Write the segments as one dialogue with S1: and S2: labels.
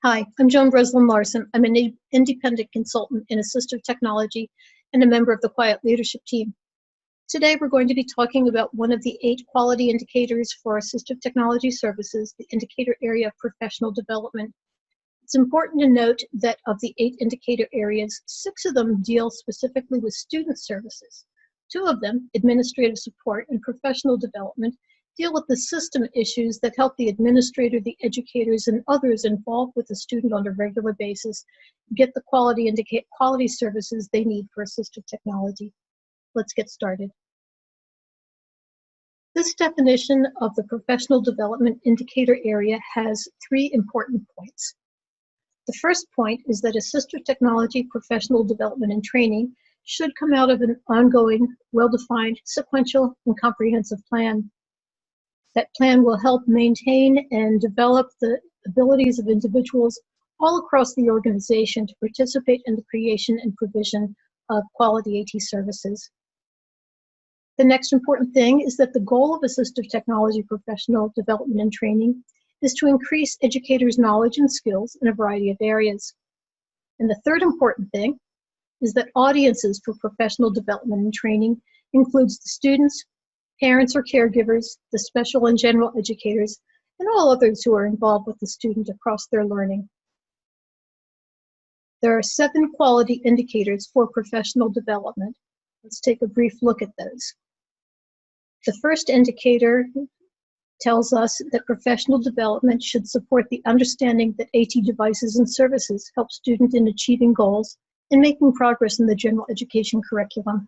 S1: Hi, I'm Joan Breslin Larson. I'm an independent consultant in assistive technology and a member of the Quiet Leadership Team. Today, we're going to be talking about one of the 8 quality indicators for assistive technology services, the indicator area of professional development. It's important to note that of the 8 indicator areas, 6 of them deal specifically with student services. 2 of them, administrative support and professional development, deal with the system issues that help the administrator, the educators, and others involved with the student on a regular basis get the quality services they need for assistive technology. Let's get started. This definition of the professional development indicator area has 3 important points. The first point is that assistive technology professional development and training should come out of an ongoing, well-defined, sequential, and comprehensive plan. That plan will help maintain and develop the abilities of individuals all across the organization to participate in the creation and provision of quality AT services. The next important thing is that the goal of assistive technology professional development and training is to increase educators' knowledge and skills in a variety of areas. And the third important thing is that audiences for professional development and training includes the students, parents or caregivers, the special and general educators, and all others who are involved with the student across their learning. There are 7 quality indicators for professional development. Let's take a brief look at those. The first indicator tells us that professional development should support the understanding that AT devices and services help students in achieving goals and making progress in the general education curriculum.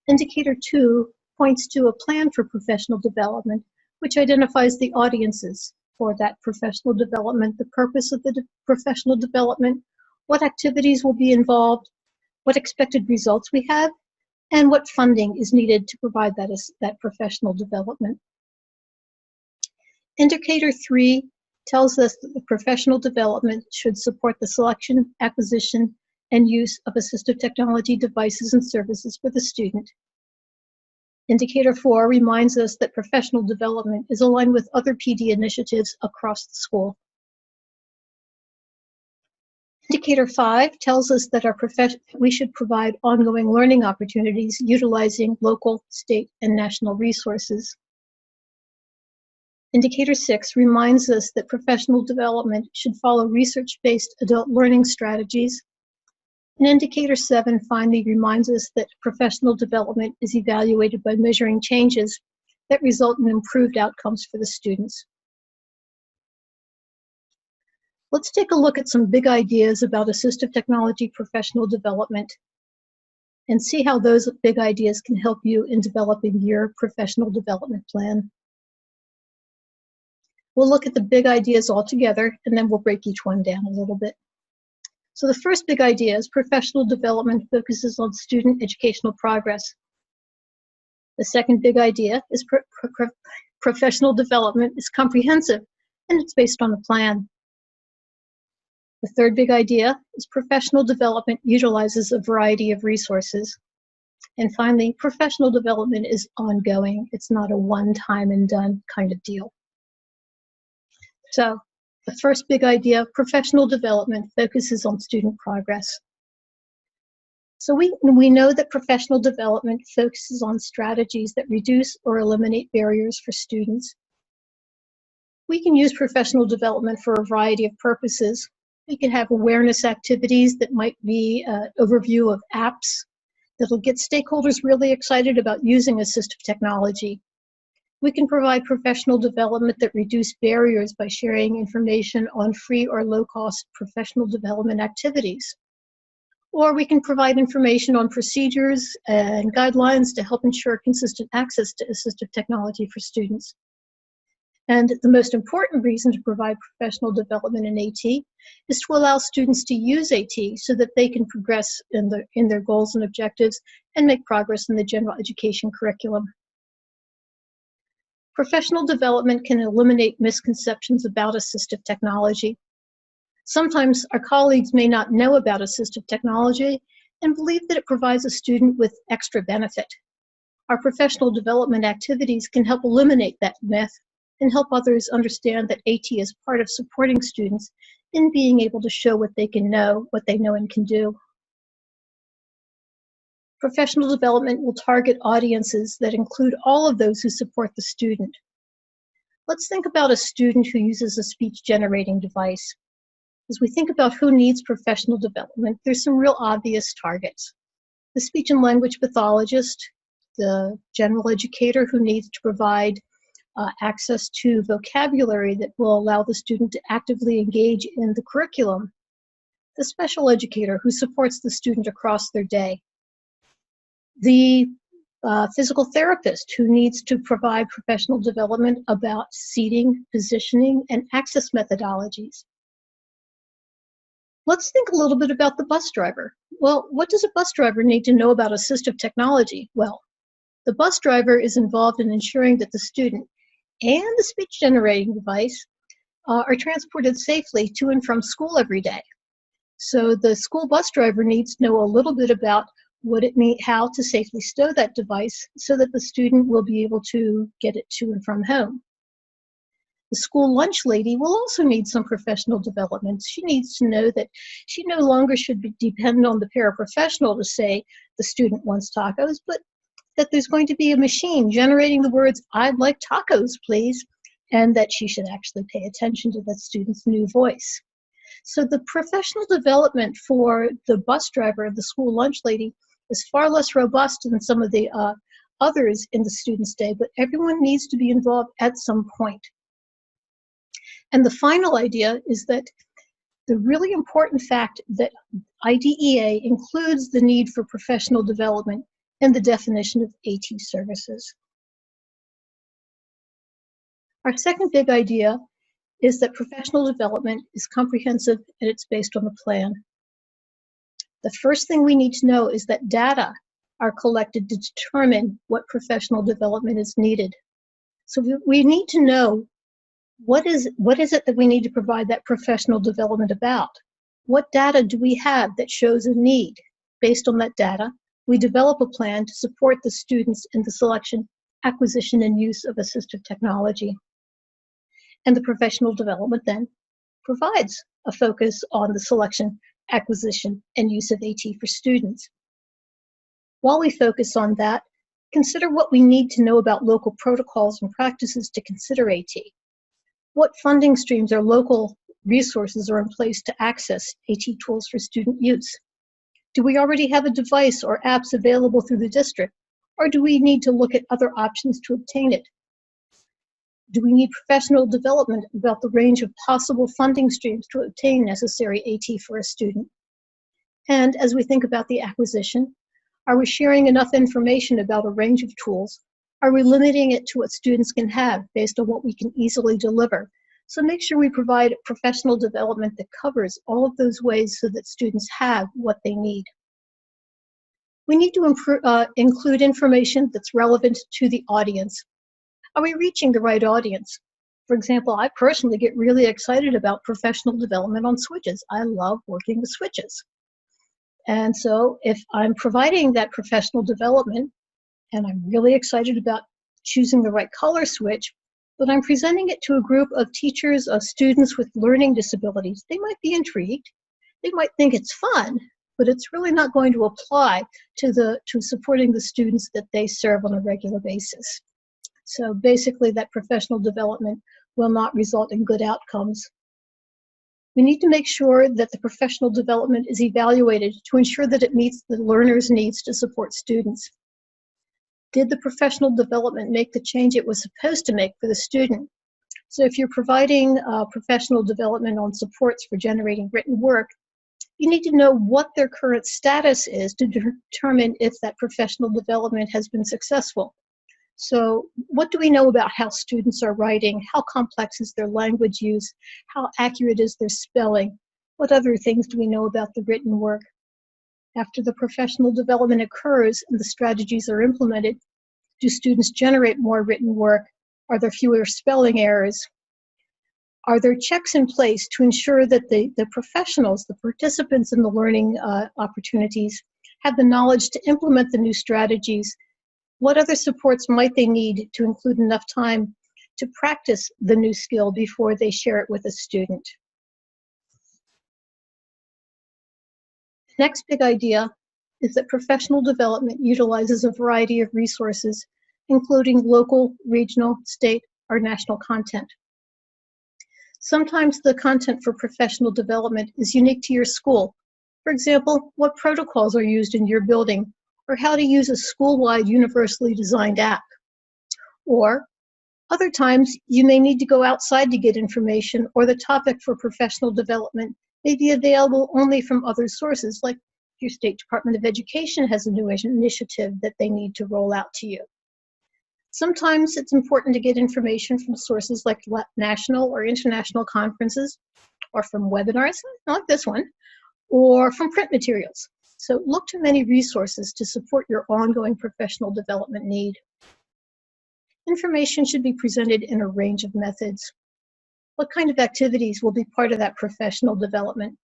S1: Indicator 2 points to a plan for professional development, which identifies the audiences for that professional development, the purpose of the professional development, what activities will be involved, what expected results we have, and what funding is needed to provide that professional development. Indicator 3 tells us that the professional development should support the selection, acquisition, and use of assistive technology devices and services for the student. Indicator 4 reminds us that professional development is aligned with other PD initiatives across the school. Indicator 5 tells us that we should provide ongoing learning opportunities utilizing local, state, and national resources. Indicator 6 reminds us that professional development should follow research-based adult learning strategies. And Indicator 7 finally reminds us that professional development is evaluated by measuring changes that result in improved outcomes for the students. Let's take a look at some big ideas about assistive technology professional development and see how those big ideas can help you in developing your professional development plan. We'll look at the big ideas all together, and then we'll break each one down a little bit. So the first big idea is professional development focuses on student educational progress. The second big idea is professional development is comprehensive, and it's based on a plan. The third big idea is professional development utilizes a variety of resources. And finally, professional development is ongoing. It's not a one-time and done kind of deal. So the first big idea, professional development focuses on student progress. So we know that professional development focuses on strategies that reduce or eliminate barriers for students. We can use professional development for a variety of purposes. We can have awareness activities that might be an overview of apps that'll get stakeholders really excited about using assistive technology. We can provide professional development that reduce barriers by sharing information on free or low-cost professional development activities. Or we can provide information on procedures and guidelines to help ensure consistent access to assistive technology for students. And the most important reason to provide professional development in AT is to allow students to use AT so that they can progress in their goals and objectives and make progress in the general education curriculum. Professional development can eliminate misconceptions about assistive technology. Sometimes our colleagues may not know about assistive technology and believe that it provides a student with extra benefit. Our professional development activities can help eliminate that myth and help others understand that AT is part of supporting students in being able to show what they know and can do. Professional development will target audiences that include all of those who support the student. Let's think about a student who uses a speech-generating device. As we think about who needs professional development, there's some real obvious targets. The speech and language pathologist, the general educator who needs to provide access to vocabulary that will allow the student to actively engage in the curriculum, the special educator who supports the student across their day, the physical therapist who needs to provide professional development about seating, positioning, and access methodologies. Let's think a little bit about the bus driver. Well, what does a bus driver need to know about assistive technology? Well, the bus driver is involved in ensuring that the student and the speech-generating device are transported safely to and from school every day. So the school bus driver needs to know a little bit about how to safely stow that device so that the student will be able to get it to and from home. The school lunch lady will also need some professional development. She needs to know that she no longer should be dependent on the paraprofessional to say the student wants tacos, but that there's going to be a machine generating the words, "I'd like tacos, please," and that she should actually pay attention to that student's new voice. So the professional development for the bus driver, the school lunch lady, is far less robust than some of the others in the student's day, but everyone needs to be involved at some point. And the final idea is that the really important fact that IDEA includes the need for professional development in the definition of AT services. Our second big idea is that professional development is comprehensive and it's based on a plan. The first thing we need to know is that data are collected to determine what professional development is needed. So we need to know what is it that we need to provide that professional development about? What data do we have that shows a need? Based on that data, we develop a plan to support the students in the selection, acquisition, and use of assistive technology. And the professional development then provides a focus on the selection, acquisition, and use of AT for students. While we focus on that, consider what we need to know about local protocols and practices to consider AT. What funding streams or local resources are in place to access AT tools for student use? Do we already have a device or apps available through the district, or do we need to look at other options to obtain it? Do we need professional development about the range of possible funding streams to obtain necessary AT for a student? And as we think about the acquisition, are we sharing enough information about a range of tools? Are we limiting it to what students can have based on what we can easily deliver? So make sure we provide professional development that covers all of those ways so that students have what they need. We need to include information that's relevant to the audience. Are we reaching the right audience? For example, I personally get really excited about professional development on switches. I love working with switches. And so if I'm providing that professional development, and I'm really excited about choosing the right color switch, but I'm presenting it to a group of teachers, of students with learning disabilities, they might be intrigued. They might think it's fun, but it's really not going to apply to supporting the students that they serve on a regular basis. So basically that professional development will not result in good outcomes. We need to make sure that the professional development is evaluated to ensure that it meets the learner's needs to support students. Did the professional development make the change it was supposed to make for the student? So if you're providing professional development on supports for generating written work, you need to know what their current status is to determine if that professional development has been successful. So what do we know about how students are writing? How complex is their language use? How accurate is their spelling? What other things do we know about the written work? After the professional development occurs and the strategies are implemented, do students generate more written work? Are there fewer spelling errors? Are there checks in place to ensure that the professionals, the participants in the learning opportunities, have the knowledge to implement the new strategies? What other supports might they need to include enough time to practice the new skill before they share it with a student? Next big idea is that professional development utilizes a variety of resources, including local, regional, state, or national content. Sometimes the content for professional development is unique to your school. For example, what protocols are used in your building, or how to use a school-wide universally designed app. Or other times, you may need to go outside to get information, or the topic for professional development may be available only from other sources, like your State Department of Education has a new initiative that they need to roll out to you. Sometimes it's important to get information from sources like national or international conferences, or from webinars, like this one, or from print materials. So look to many resources to support your ongoing professional development need. Information should be presented in a range of methods. What kind of activities will be part of that professional development?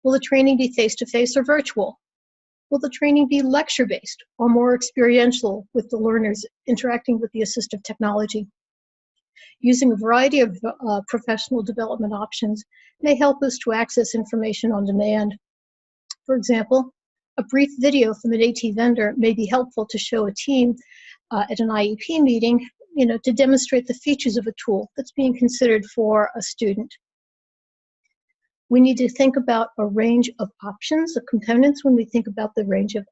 S1: Will the training be face-to-face or virtual? Will the training be lecture-based or more experiential with the learners interacting with the assistive technology? Using a variety of professional development options may help us to access information on demand. For example, a brief video from an AT vendor may be helpful to show a team at an IEP meeting, to demonstrate the features of a tool that's being considered for a student. We need to think about a range of options, of components, when we think about the range of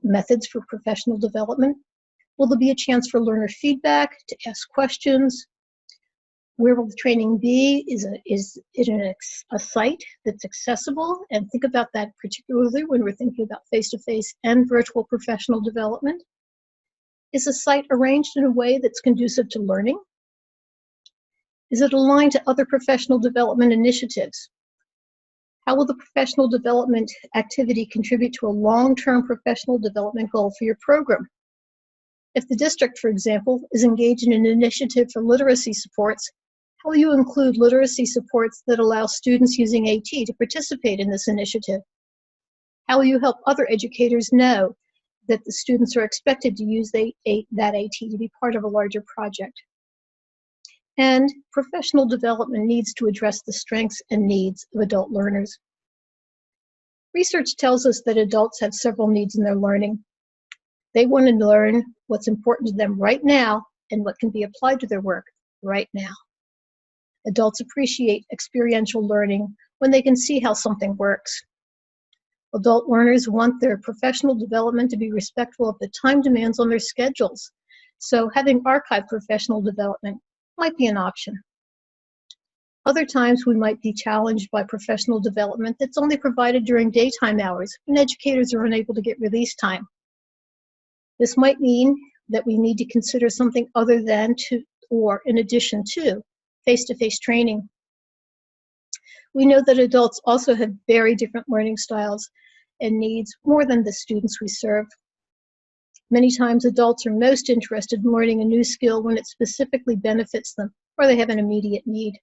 S1: methods for professional development. Will there be a chance for learner feedback, to ask questions? Where will the training be? Is it a site that's accessible? And think about that particularly when we're thinking about face-to-face and virtual professional development. Is a site arranged in a way that's conducive to learning? Is it aligned to other professional development initiatives? How will the professional development activity contribute to a long-term professional development goal for your program? If the district, for example, is engaged in an initiative for literacy supports, how will you include literacy supports that allow students using AT to participate in this initiative? How will you help other educators know that the students are expected to use that AT to be part of a larger project? And professional development needs to address the strengths and needs of adult learners. Research tells us that adults have several needs in their learning. They want to learn what's important to them right now and what can be applied to their work right now. Adults appreciate experiential learning when they can see how something works. Adult learners want their professional development to be respectful of the time demands on their schedules. So having archived professional development might be an option. Other times we might be challenged by professional development that's only provided during daytime hours when educators are unable to get release time. This might mean that we need to consider something other than or in addition to face-to-face training. We know that adults also have very different learning styles and needs more than the students we serve. Many times adults are most interested in learning a new skill when it specifically benefits them or they have an immediate need.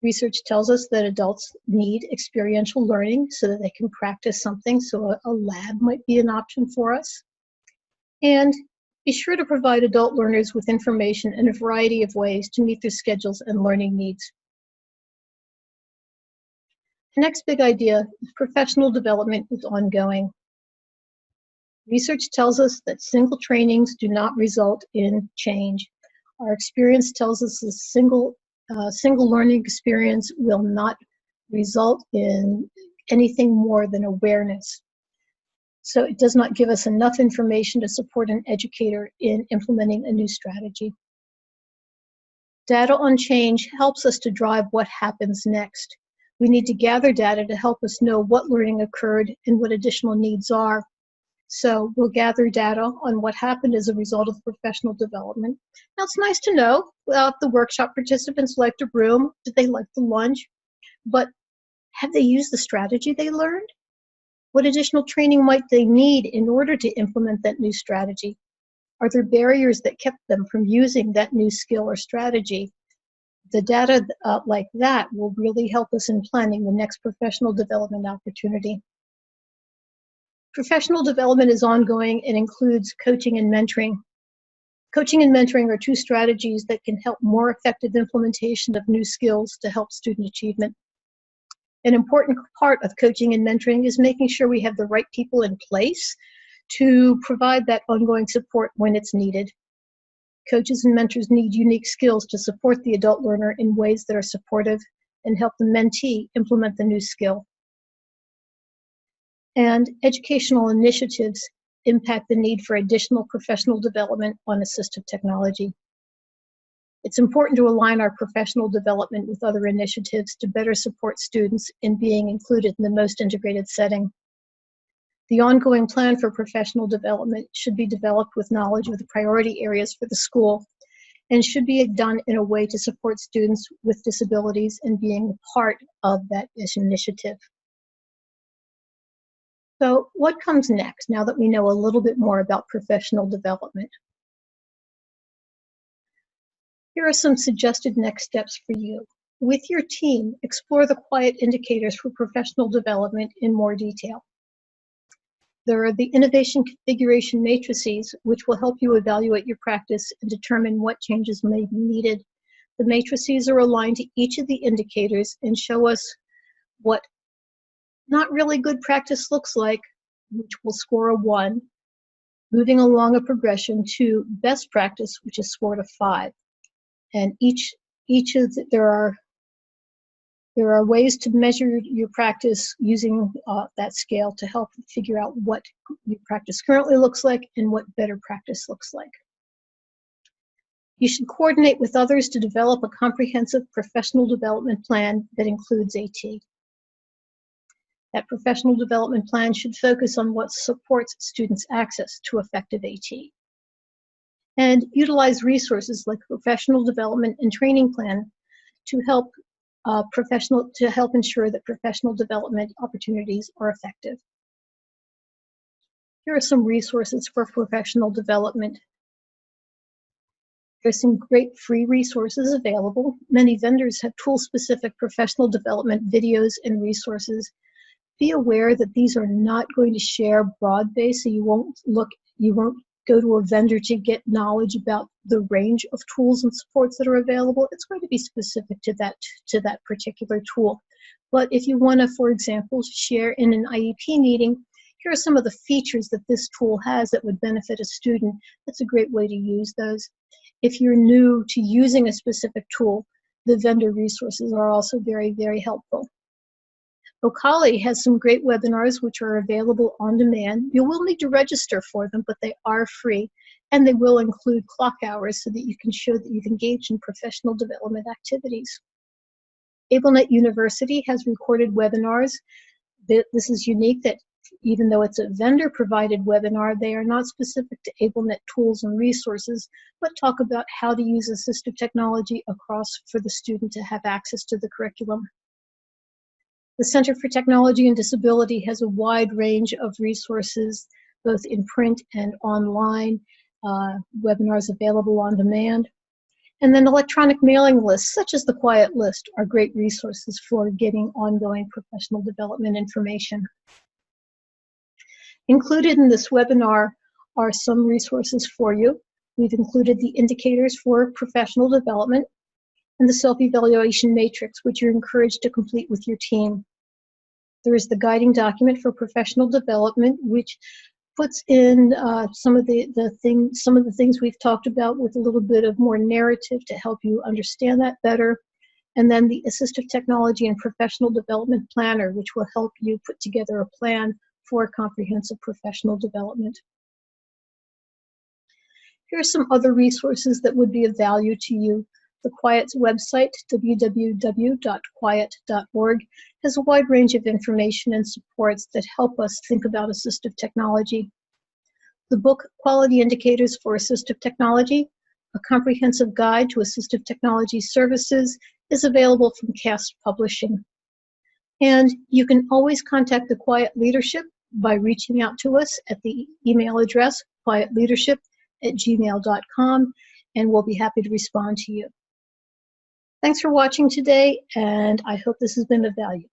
S1: Research tells us that adults need experiential learning so that they can practice something, so a lab might be an option for us. And be sure to provide adult learners with information in a variety of ways to meet their schedules and learning needs. The next big idea is professional development is ongoing. Research tells us that single trainings do not result in change. Our experience tells us a single learning experience will not result in anything more than awareness. So it does not give us enough information to support an educator in implementing a new strategy. Data on change helps us to drive what happens next. We need to gather data to help us know what learning occurred and what additional needs are. So we'll gather data on what happened as a result of professional development. Now it's nice to know if the workshop participants liked a room, did they like the lunch, but have they used the strategy they learned? What additional training might they need in order to implement that new strategy? Are there barriers that kept them from using that new skill or strategy? The data like that will really help us in planning the next professional development opportunity. Professional development is ongoing and includes coaching and mentoring. Coaching and mentoring are two strategies that can help more effective implementation of new skills to help student achievement. An important part of coaching and mentoring is making sure we have the right people in place to provide that ongoing support when it's needed. Coaches and mentors need unique skills to support the adult learner in ways that are supportive and help the mentee implement the new skill. And educational initiatives impact the need for additional professional development on assistive technology. It's important to align our professional development with other initiatives to better support students in being included in the most integrated setting. The ongoing plan for professional development should be developed with knowledge of the priority areas for the school and should be done in a way to support students with disabilities in being part of that initiative. So what comes next now that we know a little bit more about professional development? Here are some suggested next steps for you. With your team, explore the quiet indicators for professional development in more detail. There are the innovation configuration matrices, which will help you evaluate your practice and determine what changes may be needed. The matrices are aligned to each of the indicators and show us what not really good practice looks like, which will score a 1, moving along a progression to best practice, which is scored a 5. And there are ways to measure your practice using that scale to help figure out what your practice currently looks like and what better practice looks like. You should coordinate with others to develop a comprehensive professional development plan that includes AT. That professional development plan should focus on what supports students' access to effective AT. And utilize resources like professional development and training plan to help ensure that professional development opportunities are effective. Here are some resources for professional development. There's some great free resources available. Many vendors have tool-specific professional development videos and resources. Be aware that these are not going to share broad-based, so you won't go to a vendor to get knowledge about the range of tools and supports that are available. It's going to be specific to that particular tool. But if you want to, for example, share in an IEP meeting, here are some of the features that this tool has that would benefit a student. That's a great way to use those. If you're new to using a specific tool, the vendor resources are also very, very helpful. Vocali has some great webinars which are available on demand. You will need to register for them, but they are free, and they will include clock hours so that you can show that you've engaged in professional development activities. AbleNet University has recorded webinars. This is unique that even though it's a vendor-provided webinar, they are not specific to AbleNet tools and resources, but talk about how to use assistive technology for the student to have access to the curriculum. The Center for Technology and Disability has a wide range of resources, both in print and online, webinars available on demand. And then electronic mailing lists, such as the Quiet List, are great resources for getting ongoing professional development information. Included in this webinar are some resources for you. We've included the indicators for professional development and the self-evaluation matrix, which you're encouraged to complete with your team. There is the guiding document for professional development, which puts in some of the things we've talked about with a little bit of more narrative to help you understand that better. And then the Assistive Technology and Professional Development Planner, which will help you put together a plan for comprehensive professional development. Here are some other resources that would be of value to you. The Quiet's website, www.quiet.org, has a wide range of information and supports that help us think about assistive technology. The book, Quality Indicators for Assistive Technology, a comprehensive guide to assistive technology services, is available from CAST Publishing. And you can always contact the Quiet Leadership by reaching out to us at the email address, quietleadership@gmail.com, and we'll be happy to respond to you. Thanks for watching today, and I hope this has been of value.